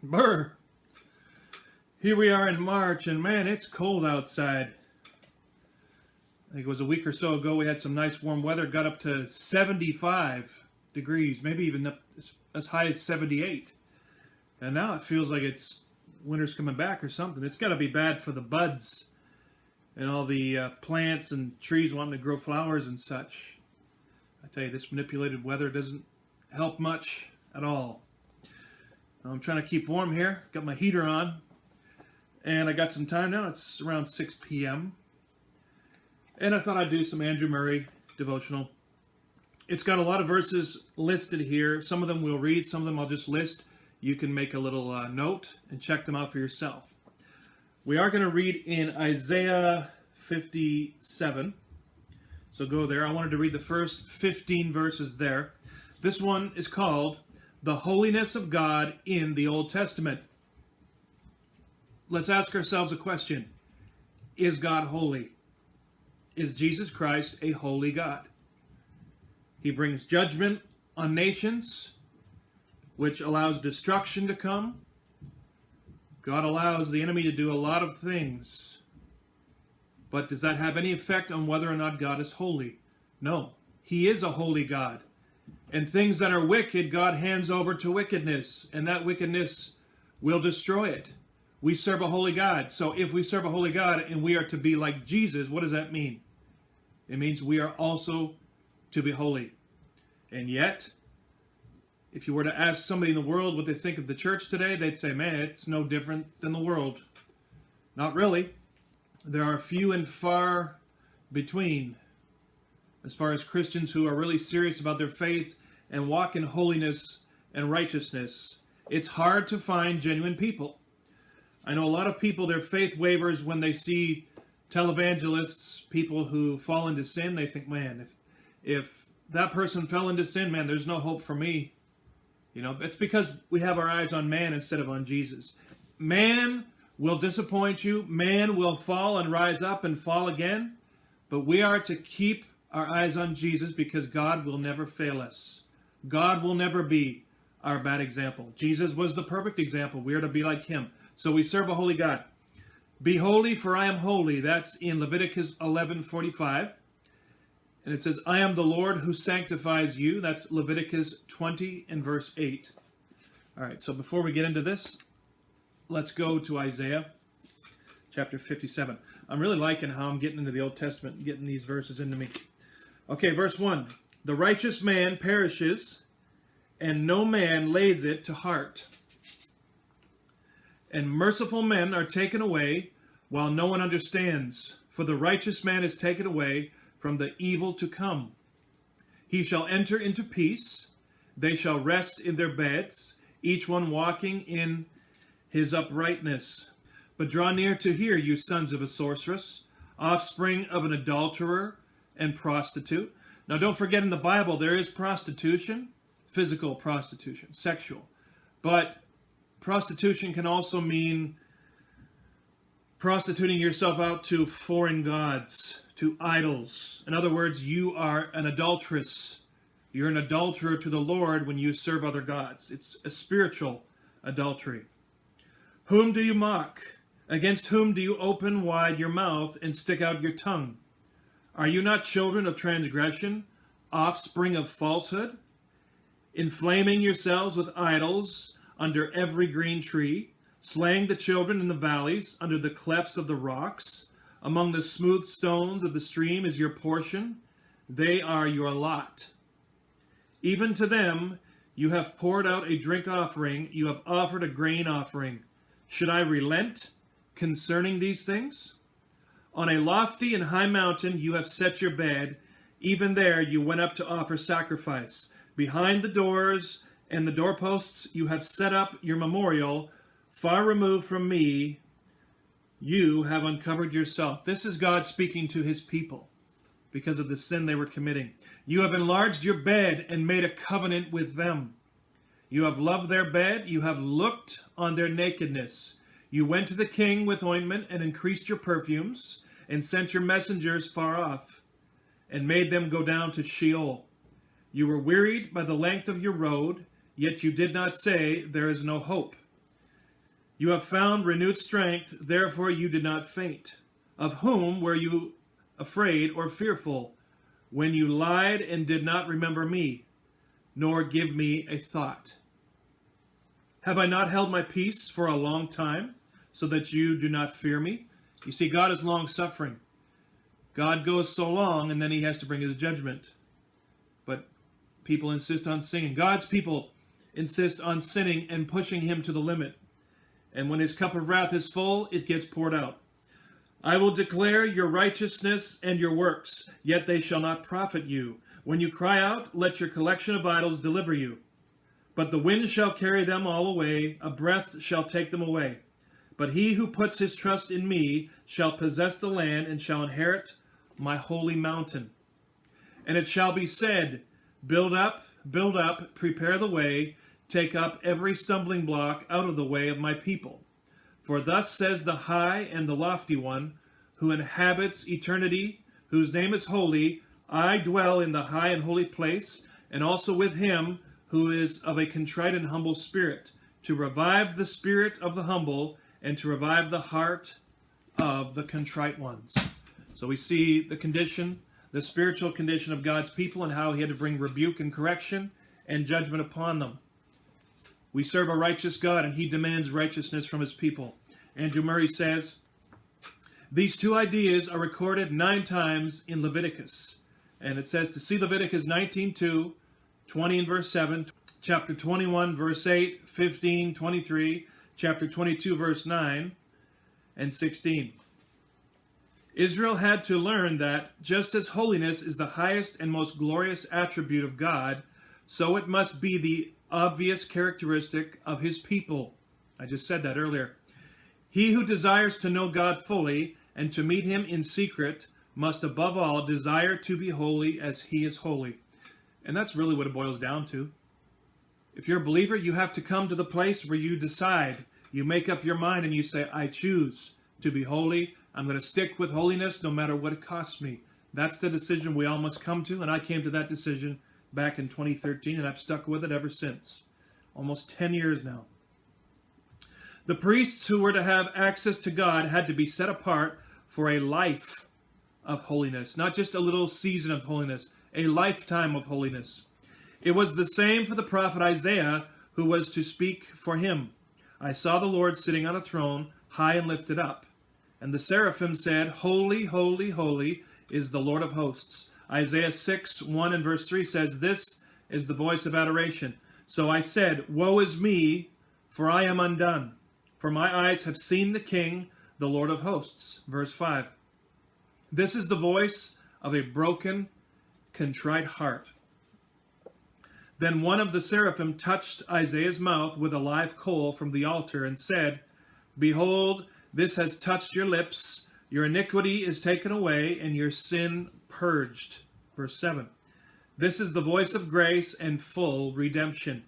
Brr. Here we are in March, and man, it's cold outside. I think it was a week or so ago we had some nice warm weather, got up to 75 degrees, maybe even up as high as 78. And now it feels like winter's coming back or something. It's got to be bad for the buds and all the plants and trees wanting to grow flowers and such. I tell you, this manipulated weather doesn't help much at all. I'm trying to keep warm here. Got my heater on. And I got some time now. It's around 6 p.m. And I thought I'd do some Andrew Murray devotional. It's got a lot of verses listed here. Some of them we'll read. Some of them I'll just list. You can make a little note and check them out for yourself. We are going to read in Isaiah 57. So go there. I wanted to read the first 15 verses there. This one is called The Holiness of God in the Old Testament. Let's ask ourselves a question. Is God holy? Is Jesus Christ a holy God? He brings judgment on nations, which allows destruction to come. God allows the enemy to do a lot of things. But does that have any effect on whether or not God is holy? No. He is a holy God. And things that are wicked, God hands over to wickedness. And that wickedness will destroy it. We serve a holy God. So if we serve a holy God and we are to be like Jesus, what does that mean? It means we are also to be holy. And yet, if you were to ask somebody in the world what they think of the church today, they'd say, man, it's no different than the world. Not really. There are few and far between as far as Christians who are really serious about their faith and walk in holiness and righteousness. It's hard to find genuine people. I know a lot of people, their faith wavers when they see televangelists, people who fall into sin. They think, man, if that person fell into sin, man, there's no hope for me. You know, it's because we have our eyes on man instead of on Jesus. Man will disappoint you. Man will fall and rise up and fall again. But we are to keep our eyes on Jesus because God will never fail us. God will never be our bad example. Jesus was the perfect example. We are to be like him. So we serve a holy God. Be holy, for I am holy. That's in Leviticus 11:45. And it says, I am the Lord who sanctifies you. That's Leviticus 20 and verse 8. All right, so before we get into this, let's go to Isaiah chapter 57. I'm really liking how I'm getting into the Old Testament and getting these verses into me. Okay, verse 1. The righteous man perishes, and no man lays it to heart. And merciful men are taken away, while no one understands. For the righteous man is taken away from the evil to come. He shall enter into peace. They shall rest in their beds, each one walking in his uprightness. But draw near to hear, you sons of a sorceress, offspring of an adulterer and prostitute. Now don't forget, in the Bible there is prostitution, physical prostitution, sexual. But prostitution can also mean prostituting yourself out to foreign gods, to idols. In other words, you are an adulteress. You're an adulterer to the Lord when you serve other gods. It's a spiritual adultery. Whom do you mock? Against whom do you open wide your mouth and stick out your tongue? Are you not children of transgression, offspring of falsehood? Inflaming yourselves with idols under every green tree, slaying the children in the valleys, under the clefts of the rocks, among the smooth stones of the stream is your portion. They are your lot. Even to them you have poured out a drink offering, you have offered a grain offering. Should I relent concerning these things? On a lofty and high mountain you have set your bed, even there you went up to offer sacrifice. Behind the doors and the doorposts you have set up your memorial, far removed from me, you have uncovered yourself. This is God speaking to his people because of the sin they were committing. You have enlarged your bed and made a covenant with them. You have loved their bed. You have looked on their nakedness. You went to the king with ointment and increased your perfumes and sent your messengers far off and made them go down to Sheol. You were wearied by the length of your road, yet you did not say, there is no hope. You have found renewed strength, therefore you did not faint. Of whom were you afraid or fearful when you lied and did not remember me, nor give me a thought? Have I not held my peace for a long time, so that you do not fear me? You see, God is long-suffering. God goes so long, and then he has to bring his judgment. But people insist on singing. God's people insist on sinning and pushing him to the limit. And when his cup of wrath is full, it gets poured out. I will declare your righteousness and your works, yet they shall not profit you. When you cry out, let your collection of idols deliver you. But the wind shall carry them all away, a breath shall take them away. But he who puts his trust in me shall possess the land and shall inherit my holy mountain. And it shall be said, build up, prepare the way, take up every stumbling block out of the way of my people. For thus says the high and the lofty one, who inhabits eternity, whose name is holy, I dwell in the high and holy place, and also with him who is of a contrite and humble spirit, to revive the spirit of the humble, and to revive the heart of the contrite ones. So we see the condition, the spiritual condition of God's people, and how he had to bring rebuke and correction and judgment upon them. We serve a righteous God, and he demands righteousness from his people. Andrew Murray says, these two ideas are recorded 9 times in Leviticus. And it says to see Leviticus 19:2, 20 and verse 7, chapter 21, verse 8, 15, 23, chapter 22, verse 9, and 16. Israel had to learn that just as holiness is the highest and most glorious attribute of God, so it must be the obvious characteristic of his people. I just said that earlier. He who desires to know God fully and to meet him in secret must above all desire to be holy as he is holy. And that's really what it boils down to. If you're a believer, you have to come to the place where you decide. You make up your mind and you say, I choose to be holy. I'm going to stick with holiness no matter what it costs me. That's the decision we all must come to, and I came to that decision back in 2013, and I've stuck with it ever since. Almost 10 years now. The priests who were to have access to God had to be set apart for a life of holiness, not just a little season of holiness, a lifetime of holiness. It was the same for the prophet Isaiah, who was to speak for him. I saw the Lord sitting on a throne, high and lifted up. And the seraphim said, holy, holy, holy is the Lord of hosts. Isaiah 6, 1 and verse 3 says, this is the voice of adoration. So I said, woe is me, for I am undone. For my eyes have seen the King, the Lord of hosts. Verse 5. This is the voice of a broken, contrite heart. Then one of the seraphim touched Isaiah's mouth with a live coal from the altar and said, behold, this has touched your lips. Your iniquity is taken away and your sin purged. Verse 7. This is the voice of grace and full redemption.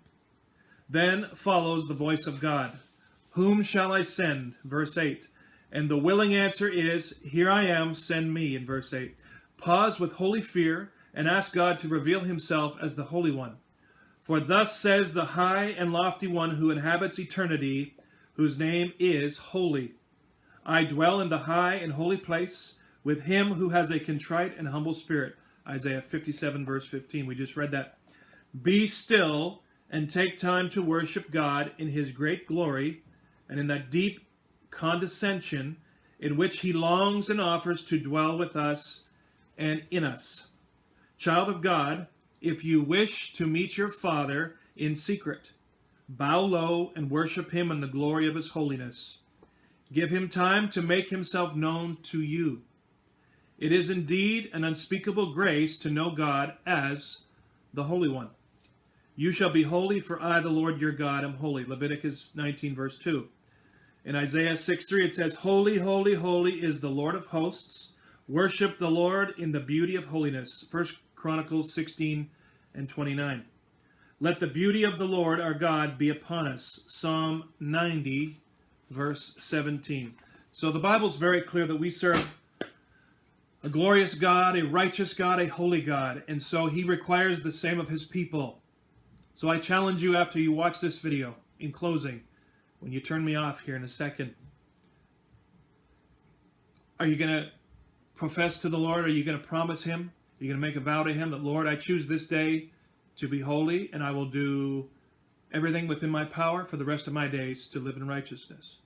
Then follows the voice of God. Whom shall I send? Verse 8. And the willing answer is, here I am, send me, in verse 8. Pause with holy fear and ask God to reveal himself as the Holy One. For thus says the high and lofty one who inhabits eternity, whose name is holy. I dwell in the high and holy place with him who has a contrite and humble spirit. Isaiah 57 verse 15. We just read that. Be still and take time to worship God in his great glory and in that deep condescension in which he longs and offers to dwell with us and in us. Child of God, if you wish to meet your Father in secret, bow low and worship him in the glory of his holiness. Give him time to make himself known to you. It is indeed an unspeakable grace to know God as the Holy One. You shall be holy, for I, the Lord your God, am holy. Leviticus 19, verse 2. In Isaiah 6:3 it says, holy, holy, holy is the Lord of hosts. Worship the Lord in the beauty of holiness. 1 Chronicles 16 and 29. Let the beauty of the Lord our God be upon us. Psalm 90, verse 17. So the Bible's very clear that we serve a glorious God, a righteous God, a holy God. And so he requires the same of his people. So I challenge you after you watch this video, in closing, when you turn me off here in a second, are you going to profess to the Lord? Are you going to promise Him? Are you going to make a vow to Him that, Lord, I choose this day to be holy, and I will do everything within my power for the rest of my days to live in righteousness?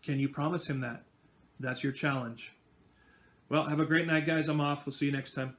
Can you promise Him that? That's your challenge. Well, have a great night, guys. I'm off. We'll see you next time.